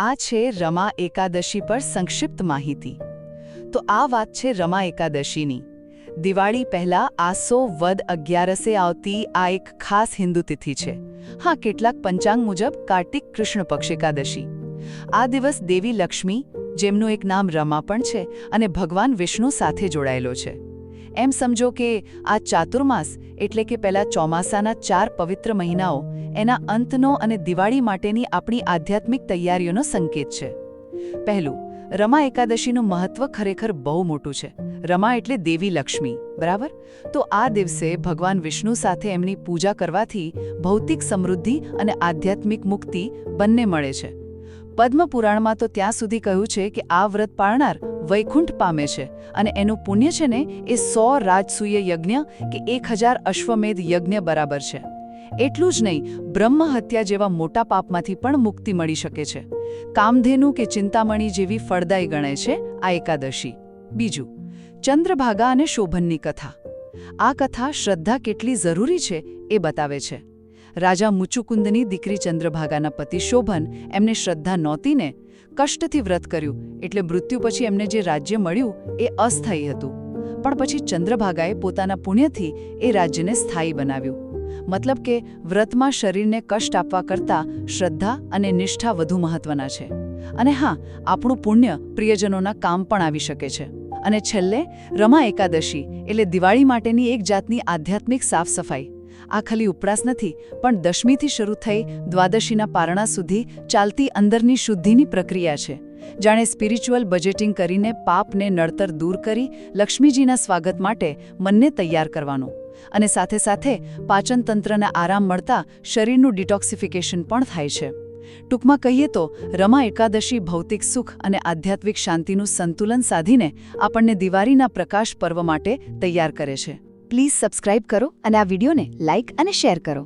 આ છે રમા એકાદશી પર સંક્ષિપ્ત માહિતી. તો આ વાત છે રમા એકાદશીની. દિવાળી પહેલા આસો વદ 11 આવતી આ એક ખાસ હિન્દુ તિથિ છે. હા, કેટલાક પંચાંગ મુજબ કાર્તિક કૃષ્ણ પક્ષ એકાદશી. આ દિવસ દેવી લક્ષ્મી, જેમનું એક નામ રમા પણ છે, અને ભગવાન વિષ્ણુ સાથે જોડાયેલો છે. એમ સમજો કે આ ચાતુર્માસ એટલે કે પહેલા ચોમાસાના 4 પવિત્ર મહિનાઓ એના અંતનો અને દિવાળી માટેની આપણી આધ્યાત્મિક તૈયારીઓનો સંકેત છે. પહેલું, રમા એકાદશીનું મહત્વ ખરેખર બહુ મોટું છે. રમા એટલે દેવી લક્ષ્મી, બરાબર? તો આ દિવસે ભગવાન વિષ્ણુ સાથે એમની પૂજા કરવાથી ભૌતિક સમૃદ્ધિ અને આધ્યાત્મિક મુક્તિ બંને મળે છે. પદ્મ પુરાણમાં તો ત્યાં સુધી કહ્યું છે કે આ વ્રત પાળનાર વૈકુંઠ પામે છે, અને એનું પુણ્ય છે ને એ 100 રાજસૂય યજ્ઞ કે 1000 અશ્વમેધ યજ્ઞ બરાબર છે. એટલું જ નહીં, બ્રહ્મ હત્યા જેવા મોટા પાપમાંથી પણ મુક્તિ મળી શકે છે. કામધેનુ કે ચિંતામણી જેવી ફળદાયી ગણાય છે આ એકાદશી. બીજું, ચંદ્રભાગા અને શોભનની કથા. આ કથા શ્રદ્ધા કેટલી જરૂરી છે એ બતાવે છે. રાજા મુચુકુંદની દીકરી ચંદ્રભાગાના પતિ શોભન, એમને શ્રદ્ધા નહોતી ને, કષ્ટથી વ્રત કર્યું, એટલે મૃત્યુ પછી એમને જે રાજ્ય મળ્યું એ અસ્થાયી હતું. પણ પછી ચંદ્રભાગાએ પોતાના પુણ્યથી એ રાજ્યને સ્થાયી બનાવ્યું. મતલબ કે વ્રતમાં શરીરને કષ્ટ આપવા કરતાં શ્રદ્ધા અને નિષ્ઠા વધુ મહત્વના છે. અને હા, આપણું પુણ્ય પ્રિયજનોના કામ પણ આવી શકે છે. અને છેલ્લે, રમા એકાદશી એટલે દિવાળી માટેની એક જાતની આધ્યાત્મિક સાફ સફાઈ. આ ખાલી ઉપવાસ નથી, પણ દશમીથી શરૂ થઈ દ્વાદશીના પારણા સુધી ચાલતી અંદરની શુદ્ધિની પ્રક્રિયા છે. જાણે સ્પિરિચ્યુઅલ બજેટિંગ કરીને પાપને નડતર દૂર કરી લક્ષ્મીજીના સ્વાગત માટે મનને તૈયાર કરવાનું. અને સાથે સાથે પાચન તંત્રને આરામ મળતા શરીરનું ડિટોક્સિફિકેશન પણ થાય છે. ટૂંકમાં કહીએ તો રમા એકાદશી ભૌતિક સુખ અને આધ્યાત્મિક શાંતિનું સંતુલન સાધીને આપણને દિવાળીના પ્રકાશ પર્વ માટે તૈયાર કરે છે. પ્લીઝ સબસ્ક્રાઇબ કરો અને આ વિડીયોને લાઇક અને શેર કરો.